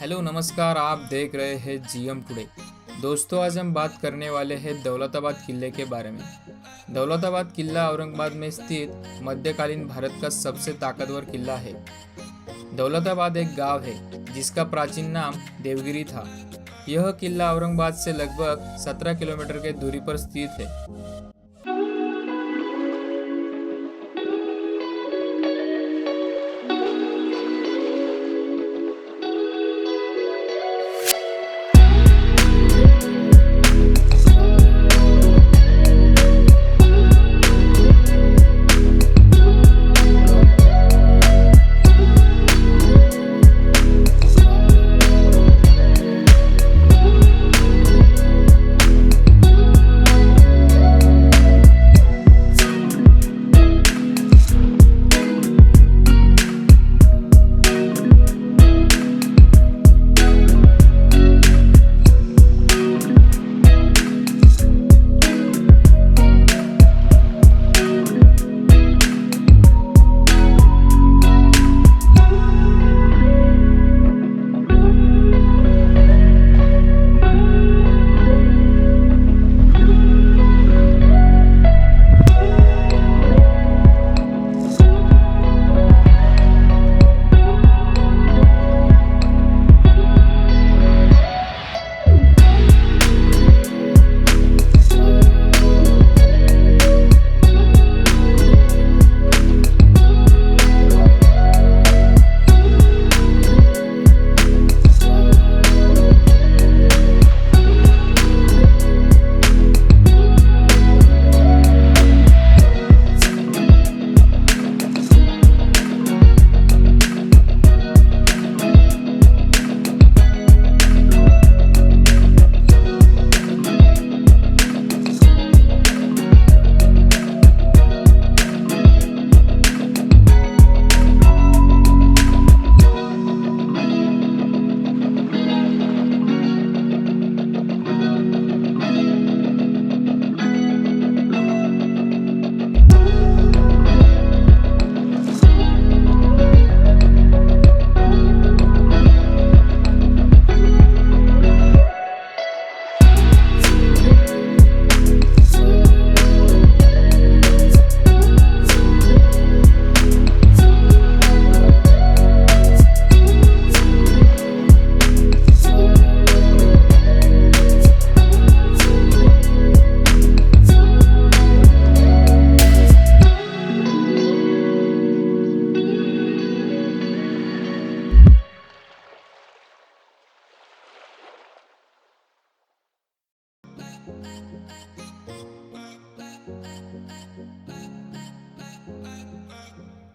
Hello नमस्कार, आप देख रहे हैं जीएम टुडे। दोस्तों, आज हम बात करने वाले हैं दौलताबाद किले के बारे में। दौलताबाद किला औरंगाबाद में स्थित मध्यकालीन भारत का सबसे ताकतवर किला है। दौलताबाद एक गांव है जिसका प्राचीन नाम देवगिरी था। यह किला औरंगाबाद से लगभग 17 किलोमीटर के दूरी पर स्थित है।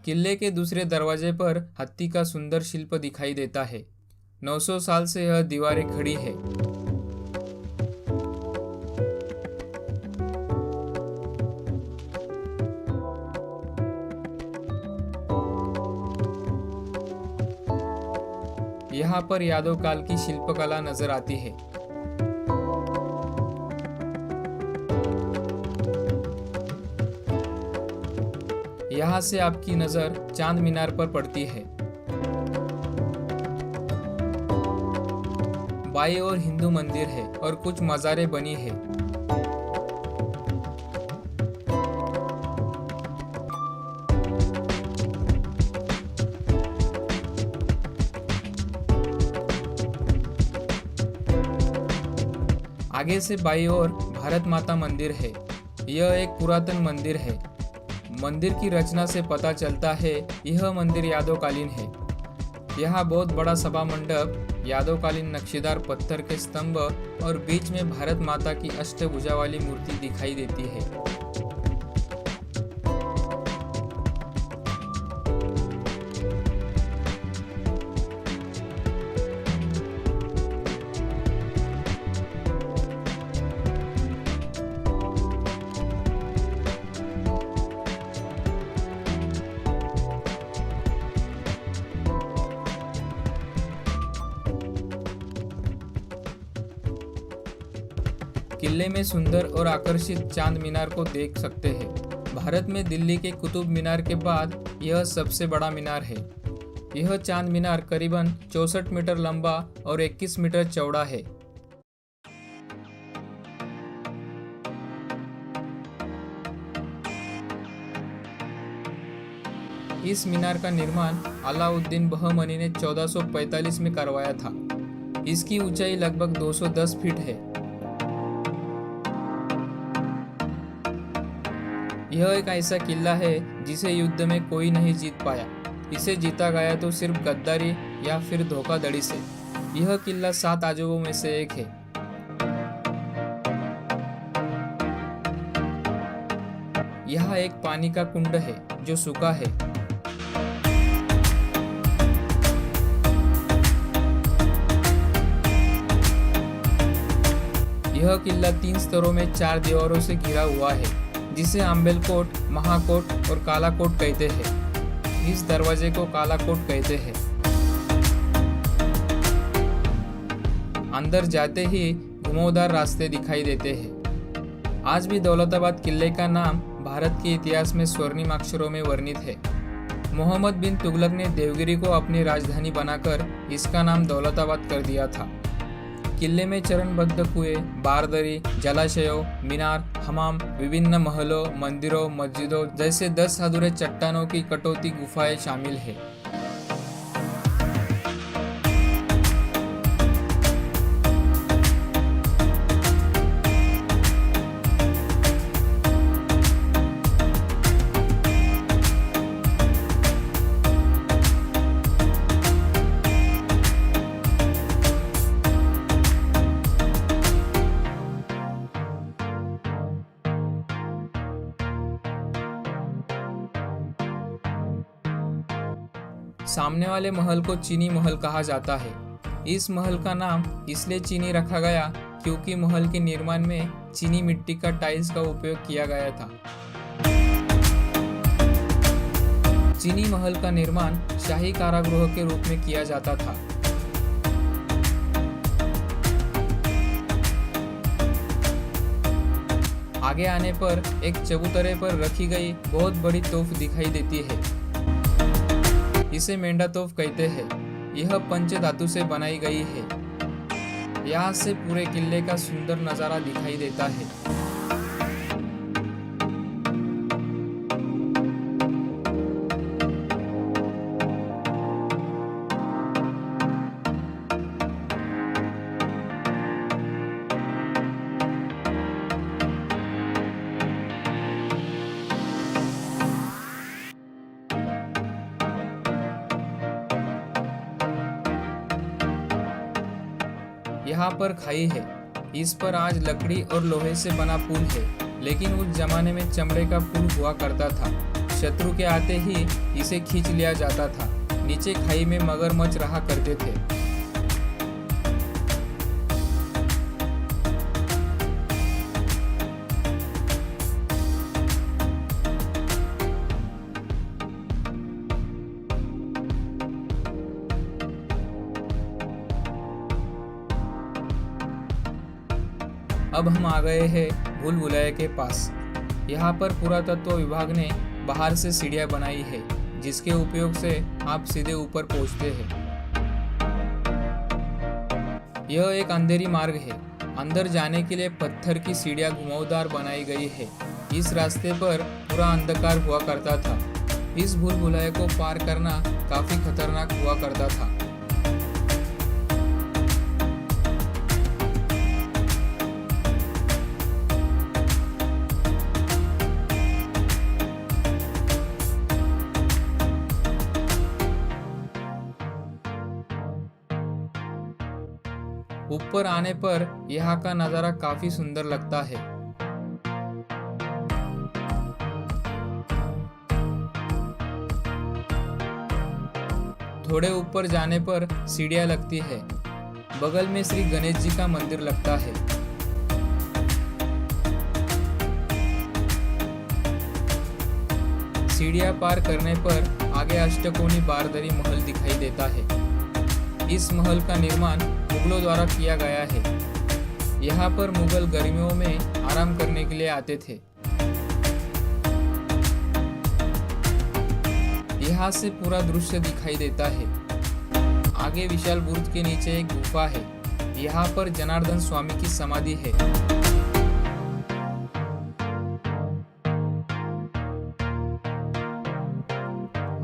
किले के दूसरे दरवाजे पर हाथी का सुंदर शिल्प दिखाई देता है। 900 साल से यह दीवारें खड़ी है। यहाँ पर यादव काल की शिल्पकला नजर आती है। यहाँ से आपकी नजर चांद मीनार पर पड़ती है। बाई ओर हिंदू मंदिर है और कुछ मज़ारें बनी है। आगे से बाई ओर भारत माता मंदिर है। यह एक पुरातन मंदिर है। मंदिर की रचना से पता चलता है यह मंदिर यादवकालीन है। यहाँ बहुत बड़ा सभा मंडप, यादवकालीन नक्शीदार पत्थर के स्तंभ और बीच में भारत माता की अष्टभुजा वाली मूर्ति दिखाई देती है। किले में सुंदर और आकर्षित चांद मीनार को देख सकते हैं। भारत में दिल्ली के कुतुब मीनार के बाद यह सबसे बड़ा मीनार है। यह चांद मीनार करीबन 64 मीटर लंबा और 21 मीटर चौड़ा है। इस मीनार का निर्माण अलाउद्दीन बहमनी ने 1445 में करवाया था। इसकी ऊंचाई लगभग 210 फीट है। यह एक ऐसा किला है जिसे युद्ध में कोई नहीं जीत पाया। इसे जीता गया तो सिर्फ गद्दारी या फिर धोखाधड़ी से। यह किला 7 अजूबों में से एक है। यहाँ एक पानी का कुंड है जो सूखा है। यह किला 3 स्तरों में 4 दीवारों से घिरा हुआ है, जिसे आंबेलकोट, महाकोट और कालाकोट कहते हैं। इस दरवाजे को कालाकोट कहते हैं। अंदर जाते ही घुमावदार रास्ते दिखाई देते हैं। आज भी दौलताबाद किले का नाम भारत के इतिहास में स्वर्णिम अक्षरों में वर्णित है। मोहम्मद बिन तुगलक ने देवगिरी को अपनी राजधानी बनाकर इसका नाम दौलताबाद कर दिया था। किले में चरणबद्ध कुएं, बारदरी, जलाशयों, मीनार, हमाम, विभिन्न महलों, मंदिरों, मस्जिदों जैसे 10 अधूरे चट्टानों की कटौती गुफाएं शामिल है। सामने वाले महल को चीनी महल कहा जाता है। इस महल का नाम इसलिए चीनी रखा गया क्योंकि महल के निर्माण में चीनी मिट्टी का टाइल्स का उपयोग किया गया था। चीनी महल का निर्माण शाही कारागृह के रूप में किया जाता था। आगे आने पर एक चबूतरे पर रखी गई बहुत बड़ी तोफ दिखाई देती है। इसे मेंढा तोफ कहते हैं। यह पंच धातु से बनाई गई है। यहाँ से पूरे किले का सुंदर नजारा दिखाई देता है। यहाँ पर खाई है। इस पर आज लकड़ी और लोहे से बना पुल है, लेकिन उस जमाने में चमड़े का पुल हुआ करता था। शत्रु के आते ही इसे खींच लिया जाता था। नीचे खाई में मगरमच्छ रहा करते थे। अब हम आ गए हैं भूल भुलैया के पास। यहाँ पर पुरातत्व विभाग ने बाहर से सीढ़ियाँ बनाई है, जिसके उपयोग से आप सीधे ऊपर पहुँचते हैं। यह एक अंधेरी मार्ग है। अंदर जाने के लिए पत्थर की सीढ़ियाँ घुमावदार बनाई गई है। इस रास्ते पर पूरा अंधकार हुआ करता था। इस भूल भुलैया को पार करना काफी खतरनाक हुआ करता था। ऊपर आने पर यहाँ का नज़ारा काफी सुंदर लगता है। थोड़े ऊपर जाने पर सीढ़ियाँ लगती है। बगल में श्री गणेश जी का मंदिर लगता है। सीढ़ियाँ पार करने पर आगे अष्टकोणी बारदरी महल दिखाई देता है। इस महल का निर्माण मुगलों द्वारा किया गया है। यहाँ पर मुगल गर्मियों में आराम करने के लिए आते थे। यहाँ से पूरा दृश्य दिखाई देता है। आगे विशाल बुर्ज के नीचे एक गुफा है। यहाँ पर जनार्दन स्वामी की समाधि है।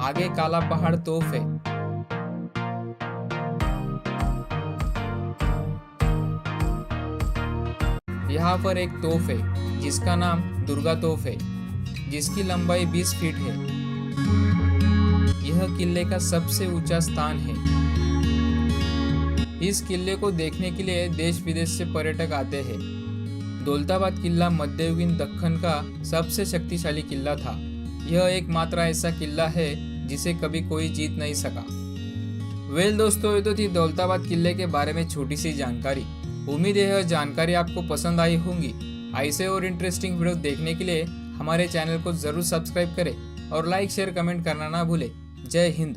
आगे काला पहाड़ तोफ है। यहाँ पर एक तोफ है जिसका नाम दुर्गा तोफ है, जिसकी लंबाई 20 फीट है। यह किले का सबसे ऊंचा स्थान है। इस किले को देखने के लिए देश विदेश से पर्यटक आते हैं। दौलताबाद किला मध्ययुगीन दक्कन का सबसे शक्तिशाली किला था। यह एकमात्र ऐसा किला है जिसे कभी कोई जीत नहीं सका। दोस्तों, ये तो थी दौलताबाद किले के बारे में छोटी सी जानकारी। उम्मीद है यह जानकारी आपको पसंद आई होंगी। ऐसे और इंटरेस्टिंग वीडियो देखने के लिए हमारे चैनल को जरूर सब्सक्राइब करें और लाइक शेयर कमेंट करना ना भूलें। जय हिंद।